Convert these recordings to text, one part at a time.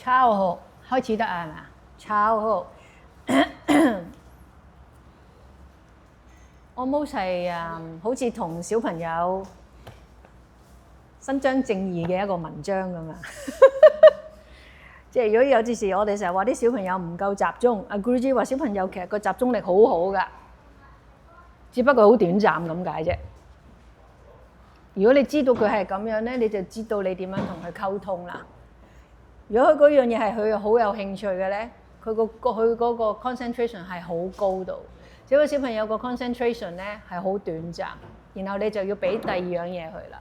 超好，開始得係咪啊？超好，almost 係好似同小朋友伸張正義嘅一個文章咁啊！即係如果有啲時，我哋成日話啲小朋友唔夠集中，阿 Guruji 話小朋友其實個集中力好好㗎，只不過好短暫咁解啫。如果你知道佢係咁樣咧，你就知道你點樣同佢溝通啦。如果佢嗰樣嘢係佢好有興趣嘅咧，佢嗰個 concentration 係好高度。只不過小朋友個 concentration 咧係好短暫，然後你就要俾第二樣嘢佢啦。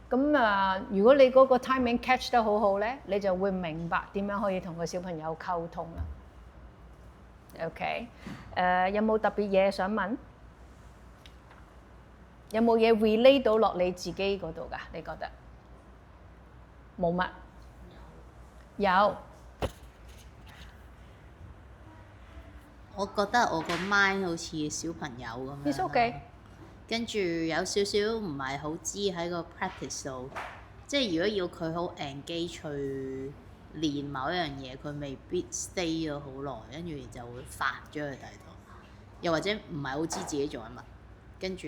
咁如果你嗰個 timing catch 得好好咧，你就會明白點樣可以同個小朋友溝通啦。OK，有冇特別嘢想問？有冇嘢 relate 到落你自己嗰度㗎？你覺得冇乜？有。我覺得我個 mind 好似小朋友咁樣。It's okay。跟住有少少唔係好知喺個 practice 度，即係如果要佢好 engage 去練某一樣嘢，佢未必 stay 咗好耐，跟住就會發咗去第度，又或者唔係好知自己做緊乜，跟住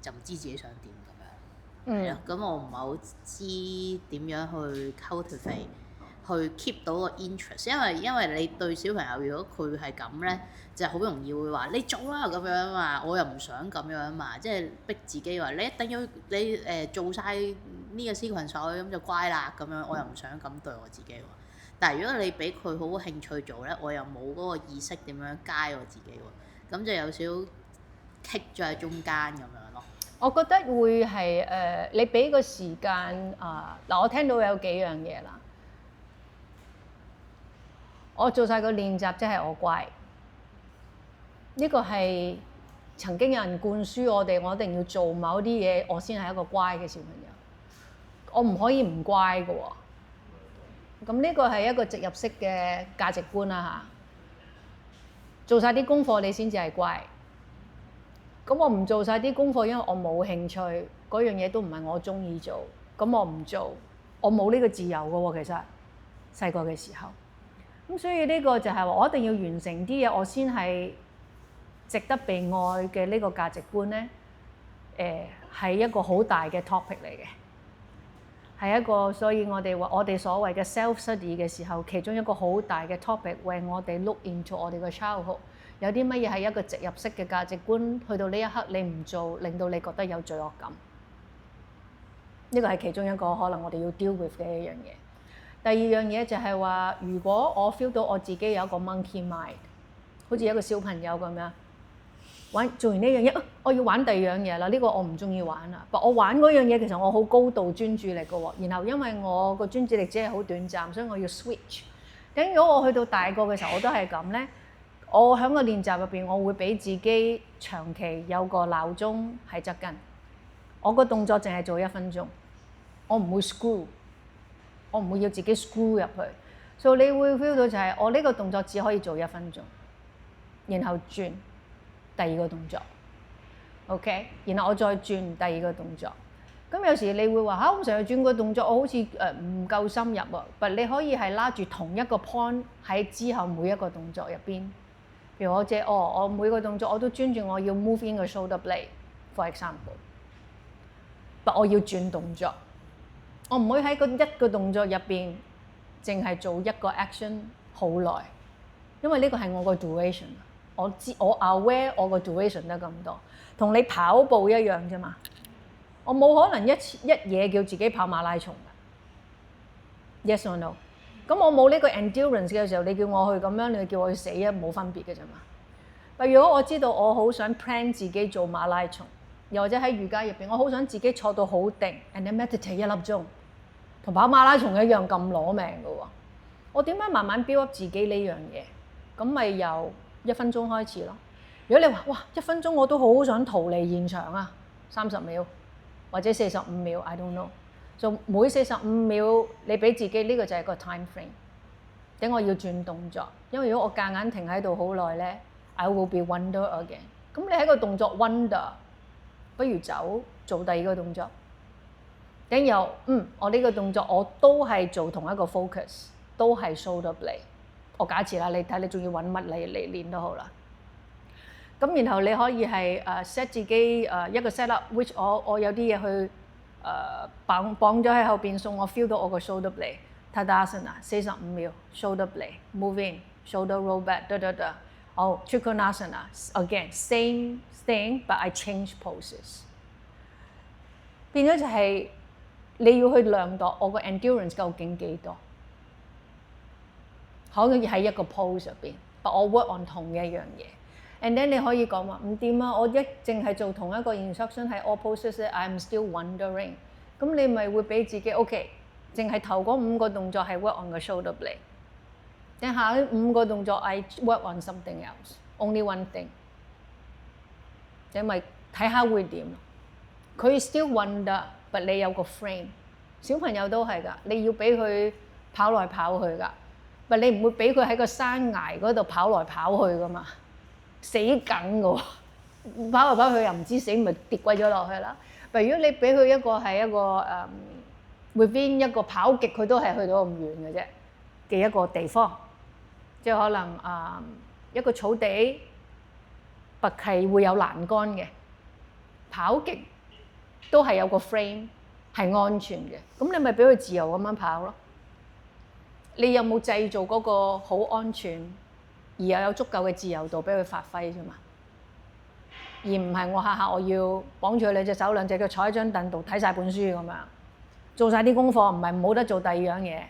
就唔知自己想點咁樣。係咯，咁我唔係好知點樣去 cultivate，去 keep 到個 interest，因為你對小朋友如果佢係咁咧，就好容易會話你做啦咁樣啊嘛，我又唔想咁樣啊嘛，即係逼自己話你一定要你做晒呢個 sequence 咁就乖啦咁樣，我又唔想咁對我自己喎。但係如果你俾佢好興趣做咧，我又冇嗰個意識點樣街我自己喎，咁就有少少棘咗喺中間咁樣咯。我覺得會係你俾個時間嗱，我聽到有幾樣嘢啦。我做晒個練習，即係我乖。呢個係曾經有人灌輸我哋，我一定要做某啲嘢，我先係一個乖嘅小朋友。我唔可以唔乖㗎喎。咁呢個係一個植入式嘅價值觀啦嚇。做晒啲功課，你先至係乖。咁我唔做晒啲功課，因為我冇興趣，嗰樣嘢都唔係我中意做，咁我唔做，我冇呢個自由㗎喎。其實細個嘅時候。咁所以呢個就係話我一定要完成啲嘢，我先係值得被愛嘅呢個價值觀咧。係一個好大嘅 topic 嚟嘅，係一個，所以我哋話我哋所謂嘅 self study 嘅時候，其中一個好大嘅 topic 為我哋 look into 我哋嘅 childhood，有啲乜嘢係一個植入式嘅價值觀，去到呢一刻你唔做，令到你覺得有罪惡感。呢個係其中一個可能我哋要 deal with 嘅一樣嘢。第二樣嘢就係話，如果我 feel 到我自己有一個 monkey mind， 好似一個小朋友咁樣做完呢樣嘢，我要玩第二樣嘢啦。呢個我唔中意玩啦。但我玩嗰樣嘢其實我好高度專注力嘅喎。然後因為我個專注力只係好短暫，所以我要 switch。咁如果我去到大個嘅時候，我都係咁咧。我喺個練習入邊，我會俾自己長期有個鬧鐘喺側跟。我個動作淨係做1分鐘，我唔會 screw。我唔會要自己 screw 入去，所以你會 feel 到就係我呢個動作只可以做1分鐘，然後轉第二個動作 ，OK， 然後我再轉第二個動作。咁有時你會話我成日轉個動作，我好似唔夠深入喎。但你可以係拉住同一個 point 喺之後每一個動作入邊。譬如我每個動作我都專注我要 move in 個 shoulder blade，for example， 但我要轉動作。我唔會喺一個動作入邊淨係做一個 action 好耐，因為呢個係我個 duration。我 aware 我個 duration 得咁多，同你跑步一樣啫嘛。我冇可能一嘢叫自己跑馬拉松嘅。Yes or no？ 咁我冇呢個 endurance 嘅時候，你叫我去咁樣，你叫我去死啊，冇分別嘅啫嘛。但如果我知道我好想 plan 自己做馬拉松，又或者喺瑜伽入邊，我好想自己坐到好定 and then meditate 1粒鐘。同跑馬拉松一樣咁攞命嘅喎，我點樣慢慢 build up 自己呢樣嘢？咁咪由1分鐘開始咯。如果你話哇1分鐘我都好想逃離現場啊，30秒或者45秒 ，I don't know。就每45秒你俾自己呢個就係個 time frame。等我要轉動作，因為如果我夾硬停喺度好耐咧 ，I will be wonder again。咁你喺個動作 wonder，不如做第二個動作。等又我呢個動作我都係做同一個 focus，都係 shoulder blade。我假設啦，你睇你仲要揾乜嚟練都好啦。咁然後你可以係set 自己一個 set up，which 我有啲嘢去綁咗喺後邊，送我 feel 到我個 shoulder blade。Tadasana 45秒 shoulder blade move in shoulder roll back 好 Trikonasana again same thing but I change poses。變咗就係你要去量度我個 endurance 究竟幾多，可以喺一個 pose 入邊，但我 work on 同一樣嘢。And then 你可以講話唔掂啊！我淨係做同一個 instruction 喺 all poses 咧 ，I'm still wondering。咁你咪會俾自己 OK，淨係頭嗰5個動作係 work on 個 shoulder blade， 等下呢5個動作 I work on something else，only one thing。你咪睇下會點。佢 still wonder，but 你有個 frame。小朋友都係㗎，你要俾佢跑來跑去㗎，但你唔會俾佢喺個山崖嗰度跑來跑去㗎嘛。死梗㗎喎，跑嚟跑去又唔知死，咪跌鬼咗落去啦。但如果你俾佢一個係一個within 一個跑極佢都係去到咁遠嘅啫嘅一個地方，即係可能一個草地，拔係會有欄杆嘅，跑極都係有個 frame 係安全嘅，咁你咪俾佢自由咁樣跑咯。你有冇製造嗰個好安全？而又有足夠嘅自由度俾佢發揮啫嘛，而唔係我下下我要綁住佢兩隻手2隻腳坐喺張凳度睇晒本書咁樣，做晒啲功課，唔係冇得做第二樣嘢。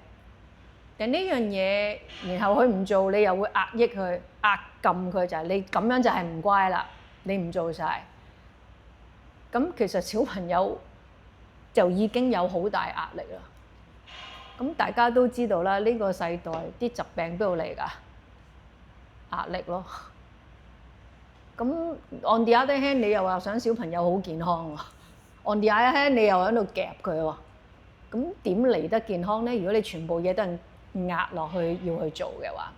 但呢樣嘢，然後佢唔做，你又會壓抑佢、壓撳佢，就係你咁樣就係唔乖啦，你唔做晒。咁其實小朋友就已經有好大壓力啦。咁大家都知道啦，呢個世代啲疾病邊度嚟㗎？壓力咯，咁 on the other hand 你又話想小朋友好健康喎，on the other hand 你又喺度夾佢喎，咁點嚟得健康咧？如果你全部嘢都係壓落去要去做嘅話，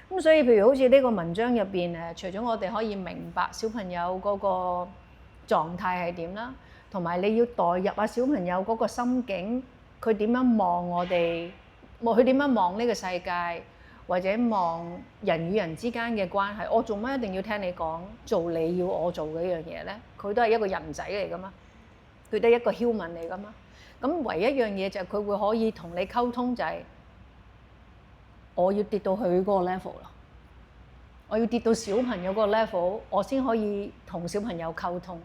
咁所以譬如好似呢個文章入邊除咗我哋可以明白小朋友嗰個狀態係點啦，同埋你要代入小朋友嗰個心境，佢點樣望我哋，佢點樣望呢個世界。或者望人與人之間嘅關係，我做乜一定要聽你講，做你要我做嘅一樣嘢咧？佢都係一個人仔嚟噶嘛，佢都係一個 human 嚟噶嘛。咁唯一一樣嘢就係佢會可以同你溝通，就係我要跌到佢嗰個 level 咯，我要跌到小朋友嗰個 level，我先可以同小朋友溝通。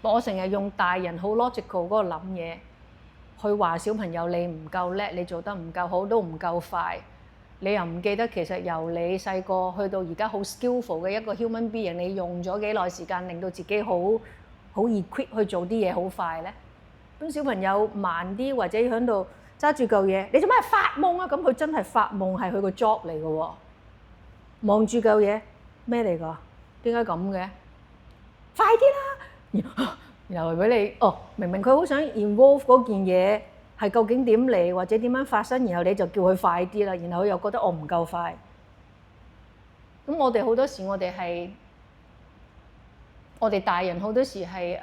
我成日用大人好 logical 嗰個諗嘢去話小朋友你唔夠叻，你做得唔夠好，都唔夠快。你又唔記得其實由你細個去到而家好 skillful 嘅一個 human being，你用咗幾耐時間令到自己好 equip 去做啲嘢好快咧？咁小朋友慢啲或者喺度揸住嚿嘢，你做咩發夢啊？咁佢真係發夢係佢個 job 嚟嘅喎。望住嚿嘢咩嚟㗎？點解咁嘅？快啲啦！然後俾你明明佢好想 involve 嗰件嘢。係究竟點嚟或者點樣發生，然後你就叫佢快啲啦，然後佢又覺得我唔夠快。咁我哋好多時我哋大人好多時係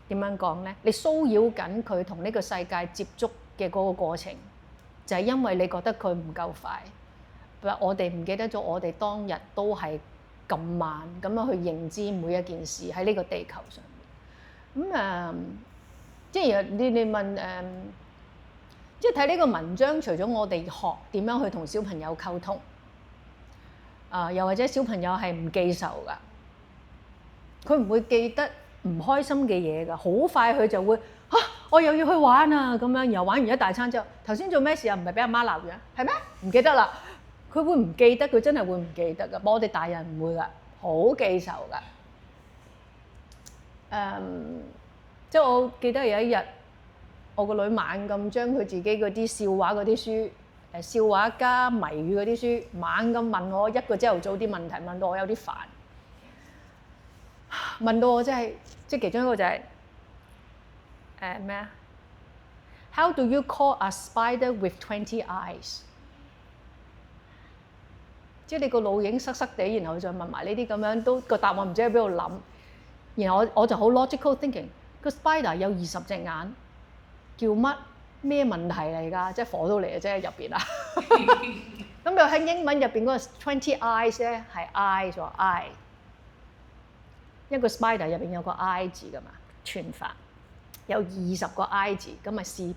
點樣講咧？你騷擾緊佢同呢個世界接觸嘅嗰個過程，就係因為你覺得佢唔夠快。我哋唔記得咗，我哋當日都係咁慢咁樣去認知每一件事喺呢個地球上面。咁即係你問即係睇呢個文章，除咗我哋學點樣去同小朋友溝通，又或者小朋友係唔記仇㗎，佢唔會記得唔開心嘅嘢㗎，好快佢就會我又要去玩啊咁樣，然後玩完一大餐之後，頭先做咩事啊？唔係俾阿媽鬧嘅，係咩？唔記得啦，佢會唔記得？佢真係會唔記得㗎，我哋大人唔會㗎，好記仇㗎。即係我記得有一日，我個女猛咁將佢自己嗰啲笑話嗰啲書，笑話加謎語嗰啲書，猛咁問我一個朝頭早啲問題，問到我有啲煩，問到我真係即係其中一個就係咩啊 ？How do you call a spider with 20 eyes？ 即係你個腦影塞塞地，然後再問埋呢啲咁樣，都個答案唔知喺邊度諗。然後我就好 logical thinking。個 spider 有20隻眼，叫乜？咩問題嚟㗎？即係火都嚟嘅啫入邊啊！咁又喺英文入邊嗰個 20 eyes 咧係 I 咗 I， 一個 spider 入邊有個 I 字㗎嘛，串法有20個 I 字，咁咪 spider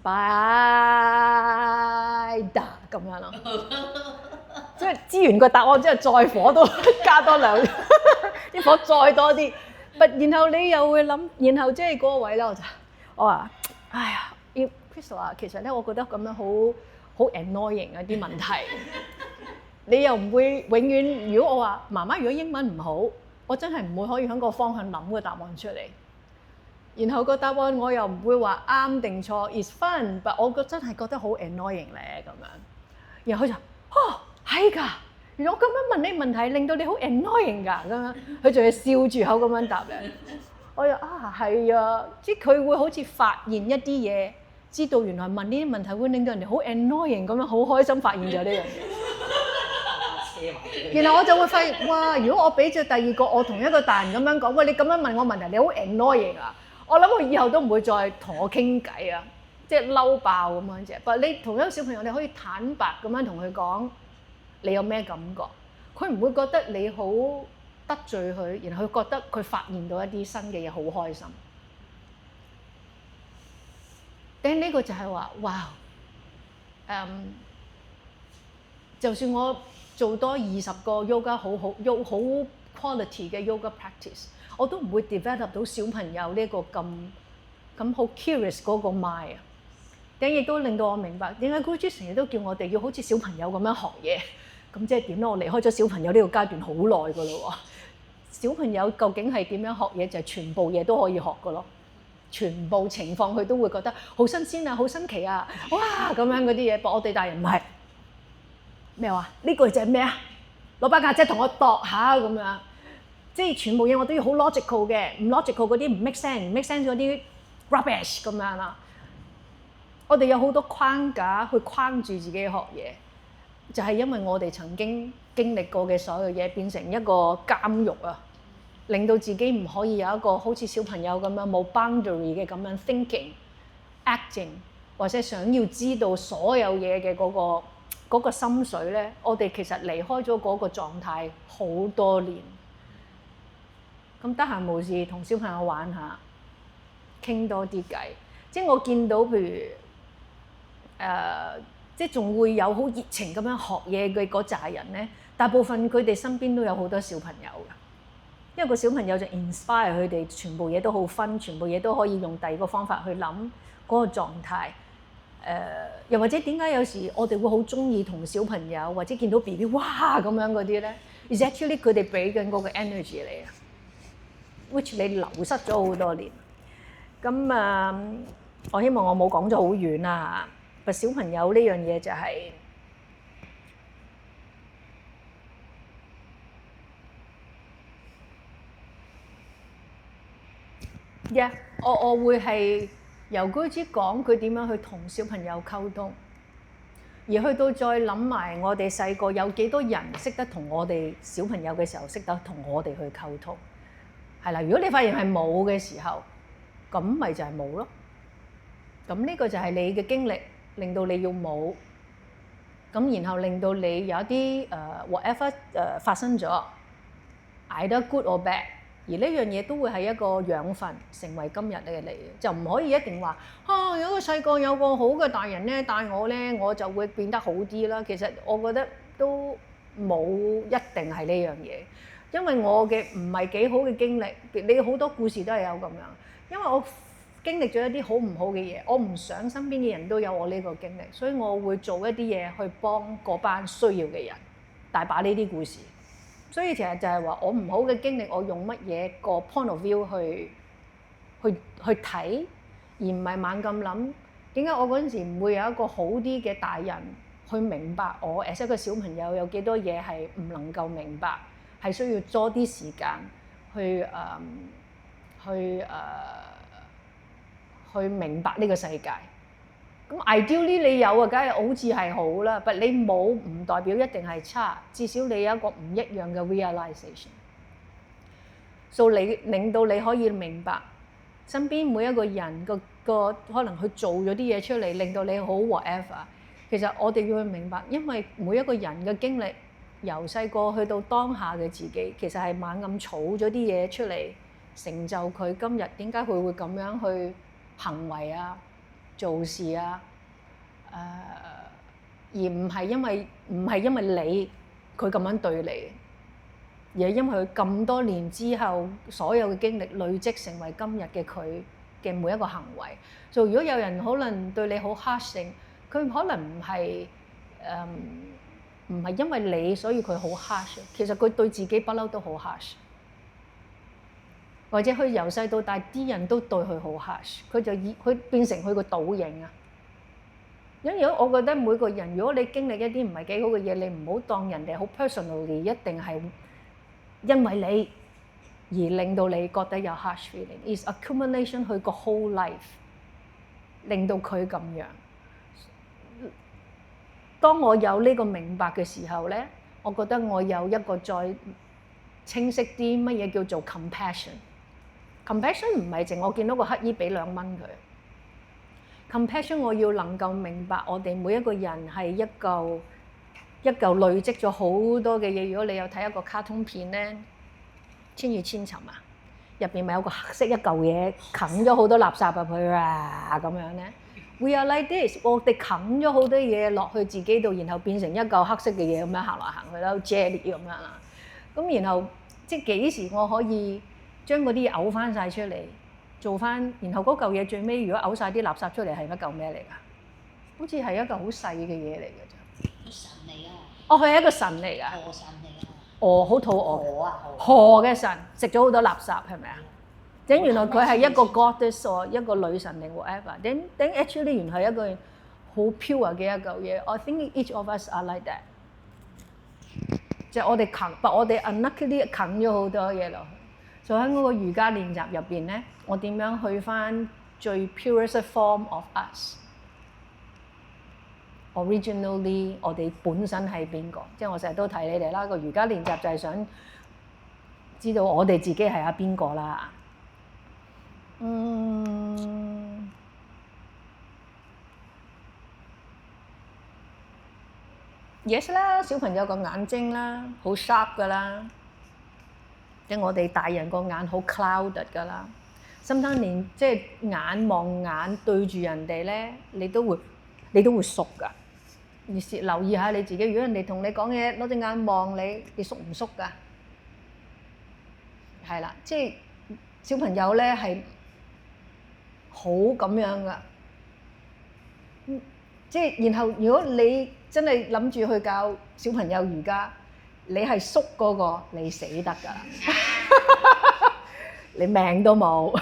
咁樣咯。即係知完個答案之後，再火都加多兩啲火再多啲。然後你又會諗，然後即係嗰個位咧，我話，哎呀 ，Crystal 啊，其實咧，我覺得咁樣好 annoying 啊啲問題。你又唔會永遠，如果我話媽媽，如果英文唔好，我真係唔會可以響個方向諗個答案出嚟。然後個答案我又唔會話啱定錯 ，is fun，但我真係覺得好 annoying 咧咁樣。然後佢就係㗎，原來我咁樣問你問題令到你好 annoying 㗎咁樣，佢仲要笑住口咁樣答咧。我又係啊，即係佢會好似發現一啲嘢，知道原來問呢啲問題會令到人哋好 annoying 咁樣，好開心發現咗呢樣嘢。然後我就會發現，哇！如果我俾咗第二個我同一個大人咁樣講，喂，你咁樣問我問題，你好 annoying 啊！我諗佢以後都唔會再同我傾偈啊，即係嬲爆咁樣啫。但係你同一個小朋友，你可以坦白咁樣同佢講，你有咩感覺？佢唔會覺得你好得罪佢，然後佢覺得佢發現到一啲新嘅嘢，好開心。但係呢個就係話，哇！就算我做多20個 yoga 好 quality 嘅 yoga practice， 我都唔會 develop 到小朋友呢個咁好 curious 嗰個 mind 啊。但亦都令到我明白點解 Guruji 成日都叫我哋要好似小朋友咁樣學嘢。咁即係點咧？我離開咗小朋友呢個階段好耐㗎啦喎。小朋友究竟係點樣學嘢？就係全部嘢都可以學㗎咯。全部情況佢都會覺得好新鮮啊，好新奇啊，哇咁樣嗰啲嘢。我哋大人唔係。咩話？呢個就係咩啊？攞把架車同我度下咁樣，即係全部嘢我都要好 logical 嘅，唔 logical 嗰啲唔 make sense，唔 make sense 嗰啲 rubbish 咁樣啦。我哋有好多框架去框住自己學嘢，就係因為我哋曾經經歷過嘅所有嘢變成一個監獄啊，令到自己唔可以有一個好似小朋友咁樣冇 boundary 嘅咁樣 thinking、acting， 或者想要知道所有嘢嘅嗰個心水咧，我哋其實離開咗嗰個狀態好多年。咁得閒無事同小朋友玩下，傾多啲偈。即係我見到譬如即係仲會有好熱情咁樣學嘢嘅嗰扎人咧，大部分佢哋身邊都有好多小朋友㗎。因為個小朋友就 inspire 佢哋，全部嘢都好分，全部嘢都可以用第二個方法去諗嗰個狀態。又或者點解有時我哋會好中意同小朋友或者見到 BB 哇咁樣嗰啲咧 is actually 佢哋俾緊嗰個 energy 嚟啊 which 你流失咗好多年。咁我希望我冇講咗好遠啦嚇。小朋友呢樣嘢就係我會係由Guruji講佢點樣去同小朋友溝通，而去到再諗埋我哋細個有幾多人識得同我哋小朋友嘅時候識得同我哋去溝通，係啦。如果你發現係冇嘅時候，咁咪就係冇咯。咁呢個就係你嘅經歷令到你要冇，咁然後令到你有啲whatever 發生咗 either good or bad。而呢樣嘢都會係一個養分，成為今日嘅你，就唔可以一定話有個細個有個好嘅大人咧帶我咧，我就會變得好啲啦。其實我覺得都冇一定係呢樣嘢，因為我嘅唔係幾好嘅經歷，你好多故事都係有咁樣。因為我經歷咗一啲好唔好嘅嘢，我唔想身邊嘅人都有我呢個經歷，所以我會做一啲嘢去幫嗰班需要嘅人，大把呢啲故事。所以其實就係話我唔好嘅經歷，我用乜嘢個 point of view 去睇，而唔係猛咁諗點解我嗰陣時唔會有一個好啲嘅大人去明白我，as一個小朋友有幾多嘢係唔能夠明白，係需要多啲時間去明白呢個世界。咁 ideally 你有啊，梗係好似係好啦，但你冇唔代表一定係差，至少你有一個唔一樣嘅 realization， 所以你令到你可以明白身邊每一個人個可能佢做咗啲嘢出嚟，令到你好 whatever。其實我哋要去明白，因為每一個人嘅經歷，由細個去到當下嘅自己，其實係猛咁儲咗啲嘢出嚟，成就佢今日點解佢會咁樣去行為啊、做事啊，而唔係因為你佢咁樣對你，而係因為佢咁多年之後所有嘅經歷累積成為今日嘅佢嘅每一個行為。所以如果有人可能對你好 harsh，佢可能唔係因為你所以佢好 harsh，其實佢對自己不嬲都好 harsh，或者佢由細到大啲人都對佢好 harsh，佢變成佢個倒影啊。因為如果我覺得每個人，如果你經歷一啲唔係幾好嘅嘢，你唔好當人哋好 personally，一定係因為你而令到你覺得有 harsh feeling，is accumulation 佢個 whole life 令到佢咁樣。當我有呢個明白嘅時候咧，我覺得我有一個再清晰啲乜嘢叫做 compassion。compassion 唔係淨我見到個乞兒俾2蚊佢。compassion 我要能夠明白我哋每一個人係一嚿累積咗好多嘅嘢。如果你有睇一個卡通片咧，《千與千尋》啊，入邊咪有個黑色一嚿嘢啃咗好多垃圾入去啊咁樣咧。We are like this， 我哋啃咗好多嘢落去自己度，然後變成一嚿黑色嘅嘢咁樣行來行去啦，jelly 咁樣啦。咁然後即係幾時我可以將嗰啲嘢嘔翻晒出嚟，做翻，然後嗰嚿嘢最尾如果嘔晒啲垃圾出嚟係一嚿咩嚟㗎？好似係一嚿好細嘅嘢嚟㗎啫。神嚟㗎。哦，佢係一個神嚟㗎。河神嚟㗎。好肚餓。河啊河嘅神食咗好多垃圾係咪啊？等原來佢係一個 goddess 或一個女神定 whatever。等 actually 原來係一個好 pure 嘅一嚿嘢。I think each of us are like that。就我哋我哋 unluckily 啃咗好多嘢落去。就喺嗰個瑜伽練習入邊咧，我點樣去翻最 purest form of us？Originally 我哋本身係邊個？即係我成日都提你哋啦，個瑜伽練習就係想知道我哋自己係邊個啦。Yes 啦，小朋友個眼睛啦，好 sharp 噶啦。即係我哋大人個眼好 clouded 噶啦。sometimes 連即係眼望眼對住人哋咧，你都會縮噶。你留意下你自己，如果人哋同你講嘢，攞隻眼望你，你縮唔縮㗎？係啦，即係小朋友咧係好咁樣噶。即係然後如果你真係諗住去教小朋友瑜伽，你係縮嗰個，你死得㗎，你命都冇。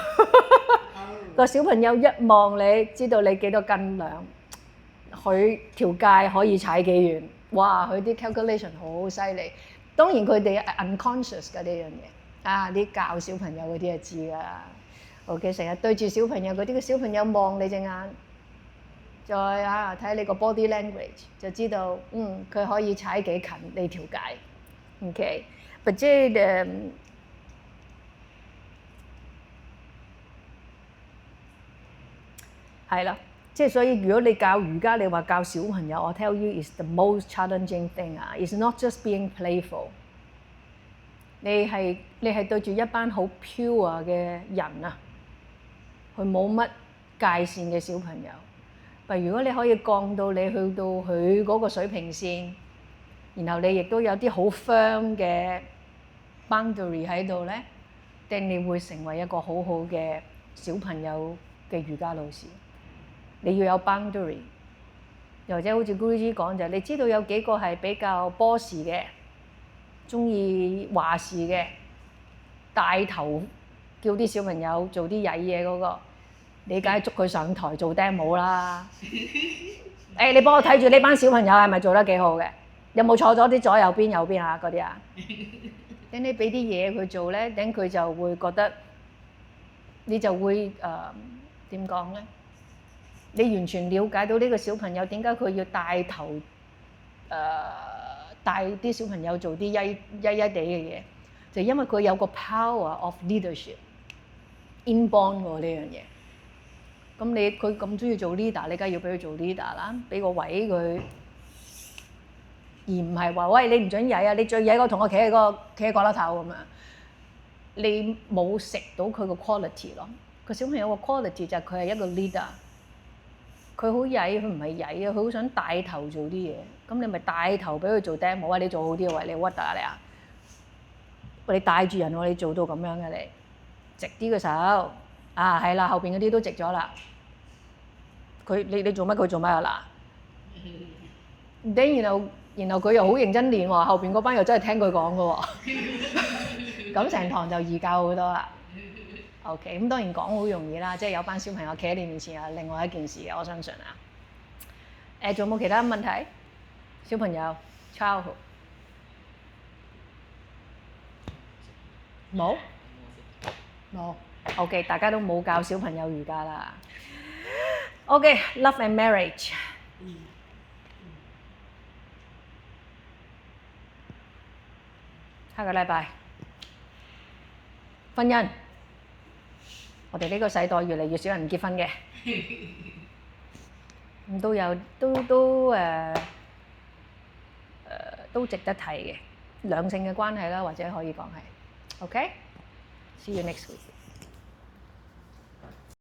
個小朋友一望你，知道你幾多斤兩，佢條界可以踩幾遠，哇！佢啲 calculation 好犀利。當然佢哋係 unconscious 㗎呢樣嘢，啲教小朋友嗰啲就知㗎。OK，成日對住小朋友嗰啲，個小朋友望你隻眼，再睇你個 body language 就知道，佢可以踩幾近你條界。OK，或者係啦，即係所以如果你教瑜伽，你話教小朋友，我 tell you is the most challenging thing 啊 ，is not just being playful。你係對住一班好 pure 嘅人啊，佢冇乜界線嘅小朋友。但如果你可以降到你去到佢嗰個水平線，然後你亦都有啲好 firm 嘅 boundary 喺度咧，定你會成為一個好好嘅小朋友嘅瑜伽老師。你要有 boundary， 又或者好似 Guruji 講就係，你知道有幾個係比較 boss 嘅，中意話事嘅，帶頭叫啲小朋友做啲曳嘢嗰個，你梗係捉佢上台做 demo 啦。你幫我睇住呢班小朋友係咪做得幾好嘅？有冇錯咗啲左右邊啊嗰啲啊？等你俾啲嘢佢做咧，等佢就會覺得，你就會點講咧？你完全了解到呢個小朋友點解佢要帶頭帶啲小朋友做啲曳地嘅嘢，就因為佢有個 power of leadership。inborn 喎呢樣嘢。咁佢咁中意做 leader，你梗係要俾佢做 leader 啦，俾個位佢，而唔係話喂你唔準曳啊！你最曳嗰個同我企喺角落頭咁樣，你冇食到佢個 quality 咯。個小朋友個 quality 就係佢係一個 leader，佢好曳，佢唔係曳啊，佢好想帶頭做啲嘢。咁你咪帶頭俾佢做 demo 啊！你做好啲啊！喂，你屈打你啊！喂，你帶住人喎，你做到咁樣嘅你，直啲個手啊，係啦，後邊嗰啲都直咗啦。你做乜佢做乜啊嗱？然後佢又好認真練喎，後邊嗰班又真係聽佢講嘅喎，咁成堂就易教好多啦。OK， 咁當然講好容易啦，即係有班小朋友企喺你面前係另外一件事嘅，我相信啊。仲有冇其他問題？小朋友 childhood 冇冇 OK， 大家都冇教小朋友瑜伽啦。OK，love and marriage。下個禮拜婚姻，我哋呢個世代越嚟越少人結婚嘅，咁都值得睇嘅兩性嘅關係啦，或者可以講係 OK。See you next week。